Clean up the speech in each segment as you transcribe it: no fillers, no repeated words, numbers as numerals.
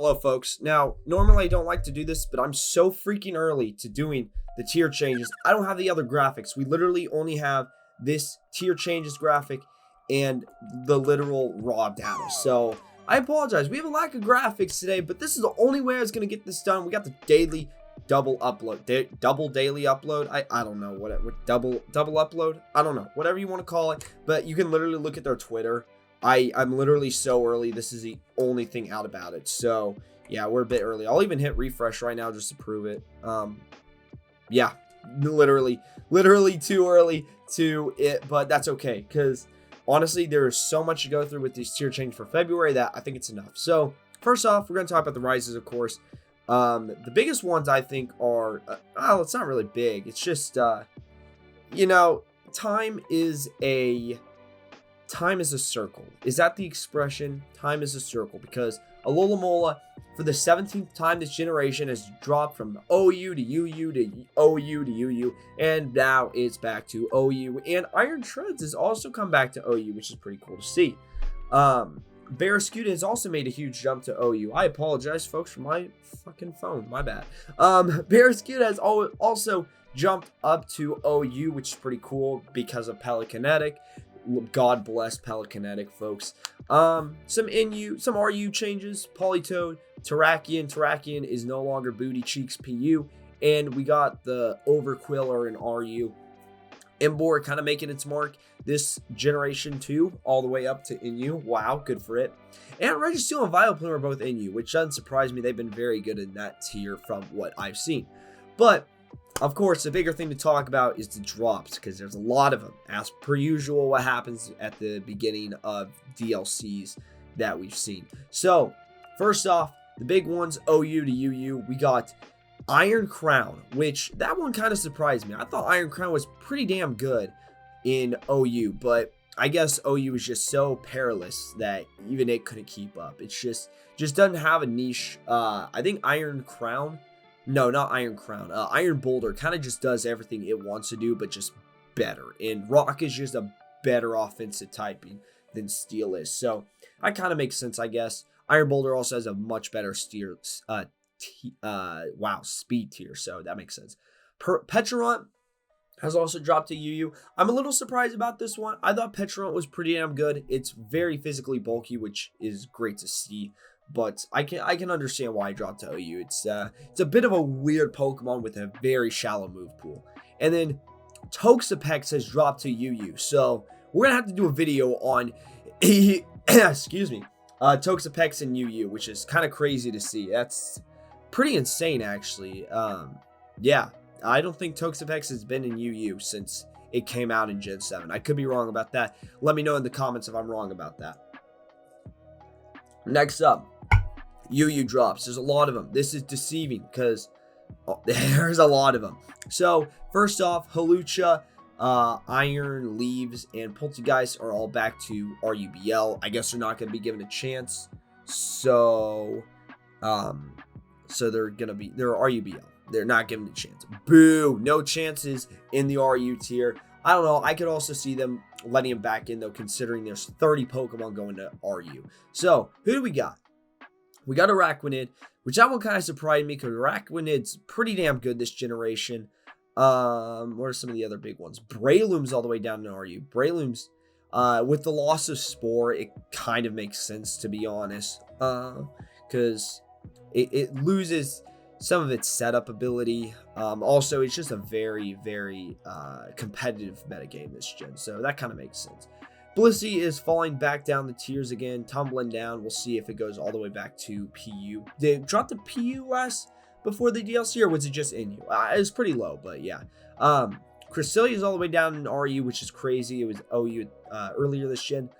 Hello, folks. Now, normally I don't like to do this, but I'm so freaking early to doing the tier changes. I don't have the other graphics. We literally only have this tier changes graphic and the literal raw data. So I apologize. We have a lack of graphics today, but this is the only way I was going to get this done. We got the daily double upload, double daily upload. I don't know what double upload. I don't know, whatever you want to call it, but you can literally look at their Twitter. I'm literally so early. This is the only thing out about it. So yeah, we're a bit early. I'll even hit refresh right now just to prove it. Yeah, literally too early to it, but that's okay, because honestly, there's so much to go through with these tier change for February that I think it's enough. So first off, we're going to talk about the rises, of course. The biggest ones I think are, it's not really big. It's just, time is a circle. Is that the expression? Time is a circle, because Alola for the 17th time this generation has dropped from OU to UU to OU to UU, and now it's back to OU. And Iron Treads has also come back to OU, which is pretty cool to see. Barraskewda has also made a huge jump to OU. I apologize, folks, for my fucking phone. My bad. Barraskewda has also jumped up to OU, which is pretty cool because of Pelicanetic. God bless Pelicanetic, folks. Some RU changes. Politoed, Terrakion. Terrakion is no longer Booty Cheeks PU. And we got the Overquiller in RU. Emboar kind of making its mark this generation too, all the way up to NU. Wow, good for it. And Registeel and Vileplume are both NU, which doesn't surprise me. They've been very good in that tier from what I've seen. But of course, the bigger thing to talk about is the drops, because there's a lot of them. As per usual, what happens at the beginning of DLCs that we've seen. So, first off, the big ones, OU to UU, we got Iron Crown, which that one kind of surprised me. I thought Iron Crown was pretty damn good in OU, but I guess OU is just so perilous that even it couldn't keep up. It's just doesn't have a niche. I think Iron Crown... No, not Iron Crown. Iron Boulder kind of just does everything it wants to do, but just better. And Rock is just a better offensive typing than Steel is. So that kind of makes sense, I guess. Iron Boulder also has a much better speed tier, so that makes sense. Pecharunt has also dropped to UU. I'm a little surprised about this one. I thought Pecharunt was pretty damn good. It's very physically bulky, which is great to see. But I can understand why I dropped to OU. It's a bit of a weird Pokemon with a very shallow move pool. And then Toxapex has dropped to UU. So we're gonna have to do a video on excuse me, Toxapex and UU, which is kind of crazy to see. That's pretty insane, actually. Yeah, I don't think Toxapex has been in UU since it came out in Gen 7. I could be wrong about that. Let me know in the comments if I'm wrong about that. Next up, UU drops. There's a lot of them. This is deceiving because there's a lot of them. So first off, Hawlucha, Iron, Leaves, and Poltergeist are all back to RUBL. I guess they're not going to be given a chance. So they're RUBL. They're not given a chance. Boo! No chances in the RU tier. I don't know. I could also see them letting him back in, though, considering there's 30 Pokemon going to RU. So, who do we got? We got Araquanid, which that one kind of surprised me, because Araquanid's pretty damn good this generation. What are some of the other big ones? Breloom's all the way down to RU. Breloom's, with the loss of Spore, it kind of makes sense, to be honest. Because it loses some of its setup ability. Also, it's just a very, very competitive metagame this gen, so that kind of makes sense. Blissey is falling back down the tiers again, tumbling down. We'll see if it goes all the way back to PU. Did it drop to PU last before the DLC, or was it just NU? It was pretty low, but yeah. Cresselia is all the way down in RU, which is crazy. It was OU earlier this gen.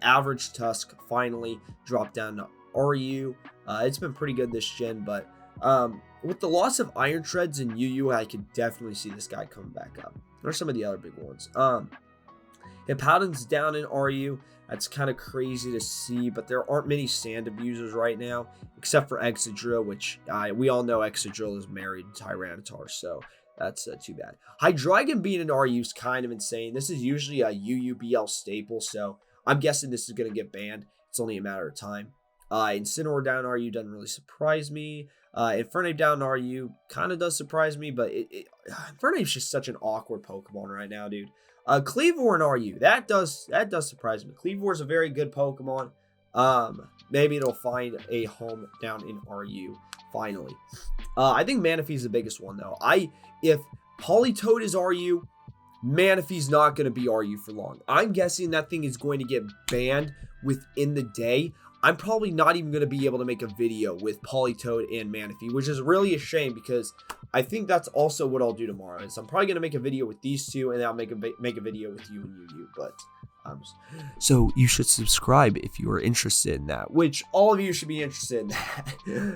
Average Tusk finally dropped down to RU. It's been pretty good this gen, but with the loss of Iron Treads and UU, I could definitely see this guy coming back up. What are some of the other big ones? Hippowdon's down in RU. That's kind of crazy to see, but there aren't many sand abusers right now, except for Excadrill, which we all know Excadrill is married to Tyranitar, so that's too bad. Hydreigon being an RU is kind of insane. This is usually a UUBL staple, so I'm guessing this is going to get banned. It's only a matter of time. Incineroar down RU doesn't really surprise me. Infernape down RU kind of does surprise me, but Infernape's just such an awkward Pokemon right now, dude. Cleavor and RU, that does surprise me. Cleavor is a very good Pokemon. Maybe it'll find a home down in RU finally. I think Manaphy's the biggest one though. If Politoed is RU, Manaphy's not going to be RU for long. I'm guessing that thing is going to get banned within the day. I'm probably not even going to be able to make a video with Politoed and Manaphy, which is really a shame because I think that's also what I'll do tomorrow. Is I'm probably going to make a video with these two, and then I'll make a video with you and you. But so you should subscribe if you are interested in that, which all of you should be interested in that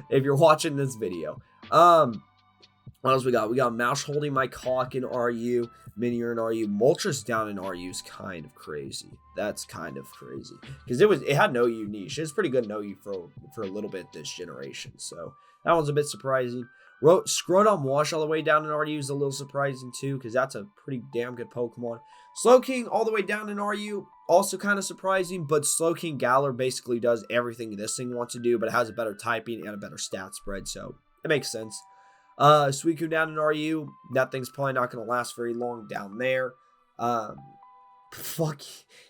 if you're watching this video. What else we got? We got Mouse holding my cock in RU, Minior in RU, Moltres down in RU is kind of crazy. That's kind of crazy because it had no OU niche. It's pretty good no OU for a little bit this generation, so that one's a bit surprising. Scrotum Wash all the way down in RU is a little surprising too because that's a pretty damn good Pokemon. Slowking all the way down in RU, also kind of surprising, but Slowking Galar basically does everything this thing wants to do, but it has a better typing and a better stat spread, so it makes sense. Suicune down in RU, that thing's probably not going to last very long down there. Fuck,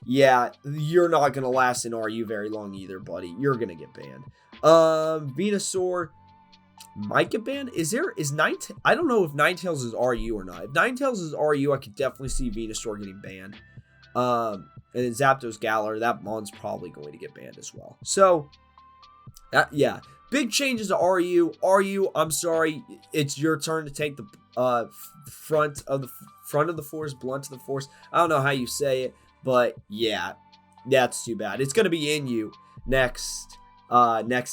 yeah, you're not going to last in RU very long either, buddy. You're going to get banned. Venusaur might get banned. I don't know if Ninetales is RU or not. If Ninetales is RU, I could definitely see Venusaur getting banned. And then Zapdos Galar, that mon's probably going to get banned as well. So, yeah. Big changes to RU. RU, I'm sorry, it's your turn to take the front of the force, blunt of the force. I don't know how you say it, but yeah, that's too bad. It's gonna be in you next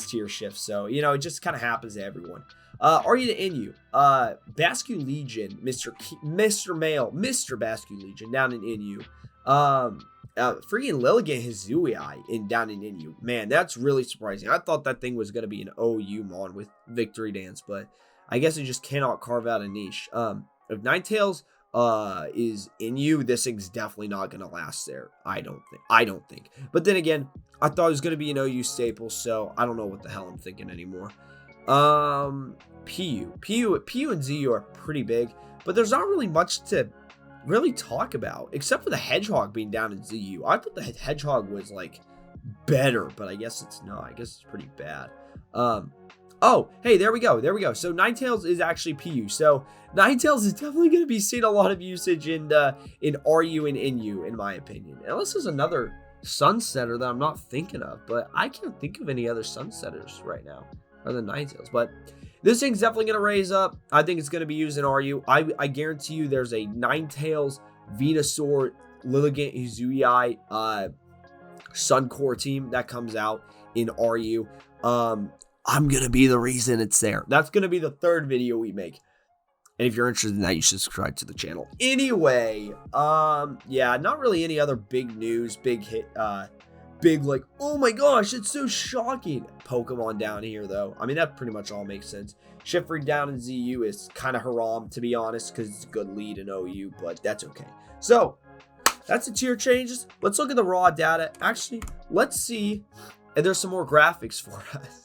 tier shift. So you know it just kind of happens to everyone. RU to Inu, Bascu Legion, Mr. Bascu Legion down in Inu. Freaking Lilligant Hizui down in Inu. Man, that's really surprising. I thought that thing was going to be an OU mon with Victory Dance, but I guess it just cannot carve out a niche. If Ninetales is Inu, this thing's definitely not going to last there. I don't think. But then again, I thought it was going to be an OU staple, so I don't know what the hell I'm thinking anymore. PU and ZU are pretty big, but there's not really much to really talk about except for the Hedgehog being down in ZU. I thought the Hedgehog was like better, but I guess it's not. I guess it's pretty bad. Oh, hey, there we go. So Ninetales is actually PU. So Ninetales is definitely going to be seeing a lot of usage in RU and NU, in my opinion. Unless there's another Sunsetter that I'm not thinking of, but I can't think of any other Sunsetters right now other than Ninetales. But this thing's definitely going to raise up. I think it's going to be used in RU. I guarantee you there's a Ninetales, Venusaur, Lilligant, Hizui, Suncore team that comes out in RU. I'm going to be the reason it's there. That's going to be the third video we make. And if you're interested in that, you should subscribe to the channel. Anyway, yeah, not really any other big news, big hit, big like, oh my gosh, it's so shocking Pokemon down here though. I mean, that pretty much all makes sense. Shiftry down in ZU is kind of haram, to be honest, because it's a good lead in OU, but that's okay. So that's the tier changes. Let's look at the raw data. Actually, let's see if there's some more graphics for us.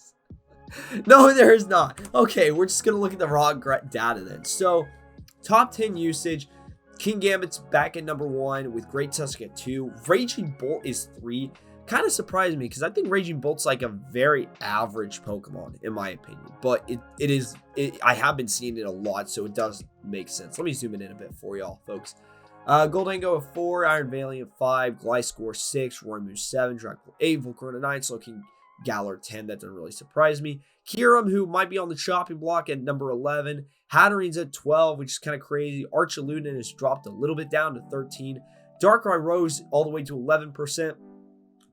No, there is not. Okay, we're just gonna look at the raw data then. So top 10 usage, King Gambit's back at number 1 with Great Tusk at 2. Raging Bolt is 3. Kind of surprised me because I think Raging Bolt's like a very average Pokemon in my opinion, but I have been seeing it a lot, so it does make sense. Let me zoom it in a bit for y'all, folks. Goldango at 4, Iron Valiant 5, Gliscor 6, Roymu 7, Dracula 8, Volcarona 9, Slowking Galar 10. That doesn't really surprise me. Kyurem, who might be on the chopping block at number 11. Hattering's at 12, which is kind of crazy. Archiluden has dropped a little bit down to 13. Darkrai rose all the way to 11%,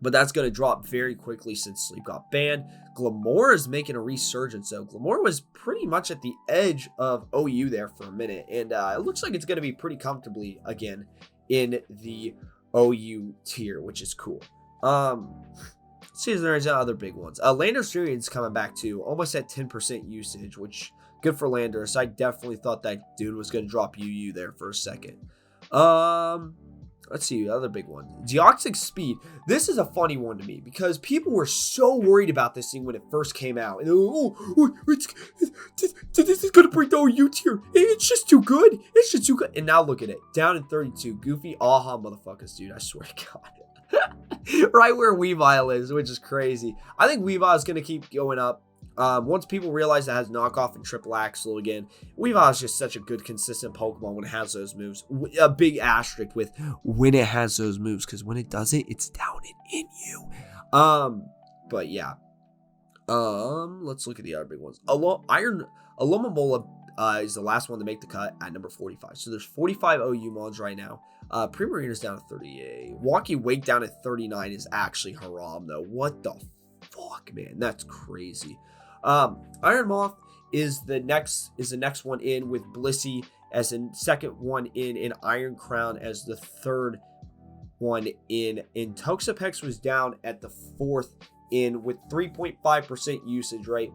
but that's going to drop very quickly since Sleep got banned. Glamour is making a resurgence, so Glamour was pretty much at the edge of OU there for a minute, and it looks like it's going to be pretty comfortably again in the OU tier, which is cool. Let's see if there's other big ones. Landorus Furian's coming back to almost at 10% usage, which good for Landorus. I definitely thought that dude was going to drop UU there for a second. let's see, the other big one. Deoxys Speed. This is a funny one to me because people were so worried about this thing when it first came out. And this is going to break the OU tier. It's just too good. It's just too good. And now look at it. Down in 32. Goofy, aha, motherfuckers, dude. I swear to God. Right where Weavile is, which is crazy. I think Weavile is going to keep going up. Once people realize it has knockoff and triple axle again, Weavile is just such a good, consistent Pokemon when it has those moves. A big asterisk with when it has those moves, because when it does it, it's down and in you. But yeah. Let's look at the other big ones. Alomomola is the last one to make the cut at number 45. So there's 45 OU mons right now. Primarina's down at 38. Walkie Wake down at 39 is actually haram, though. What the fuck, man? That's crazy. Iron Moth is the next one in, with Blissey as the second one in, and Iron Crown as the third one in. And Toxapex was down at the fourth in with 3.5% usage rate.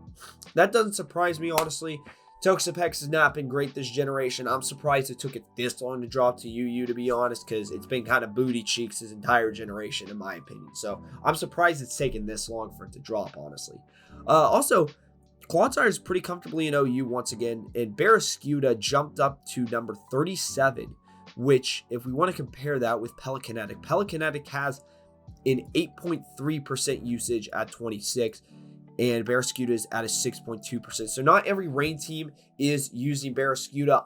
That doesn't surprise me, honestly. Toxapex has not been great this generation. I'm surprised it took it this long to drop to UU, to be honest, because it's been kind of booty cheeks this entire generation, in my opinion. So I'm surprised it's taken this long for it to drop, honestly. Also, Clodsire is pretty comfortably in OU once again, and Barraskewda jumped up to number 37, which, if we want to compare that with Pelicanetic has an 8.3% usage at 26, and Barraskewda is at a 6.2%. So not every rain team is using Barraskewda.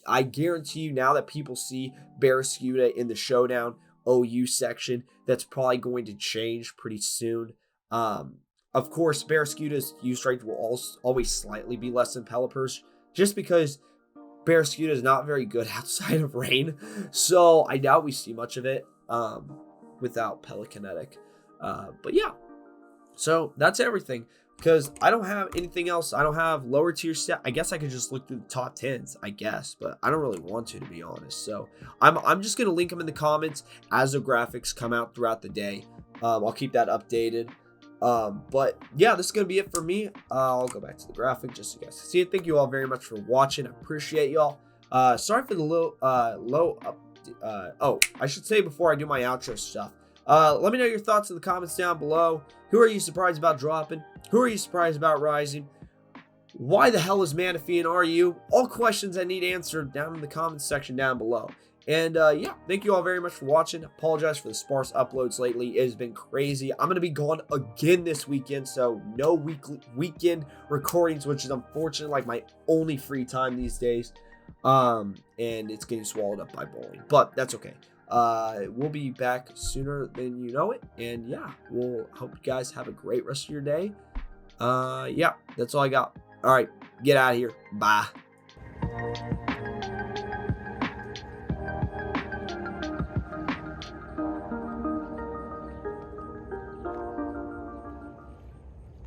I guarantee you, now that people see Barraskewda in the Showdown OU section, that's probably going to change pretty soon. Of course, Barraskewda's use rate will always slightly be less than Pelipper's, just because Barraskewda is not very good outside of rain. So I doubt we see much of it without Pelicanetic. But yeah. So that's everything, because I don't have anything else. I don't have lower tier set. I guess I could just look through the top 10s, I guess, but I don't really want to be honest. So I'm just going to link them in the comments as the graphics come out throughout the day. I'll keep that updated. But yeah, this is going to be it for me. I'll go back to the graphic just so you guys can see it. Thank you all very much for watching. I appreciate y'all. Sorry for the low up. Oh, I should say before I do my outro stuff, let me know your thoughts in the comments down below. Who are you surprised about dropping? Who are you surprised about rising? Why the hell is Manaphy and RU? All questions I need answered down in the comments section down below. And yeah, thank you all very much for watching. Apologize for the sparse uploads lately. It has been crazy. I'm going to be gone again this weekend, so no weekend recordings, which is unfortunate, like my only free time these days. And it's getting swallowed up by bowling, but that's okay. We'll be back sooner than you know it, and yeah, we'll hope you guys have a great rest of your day. Yeah, that's all I got. All right, get out of here. Bye.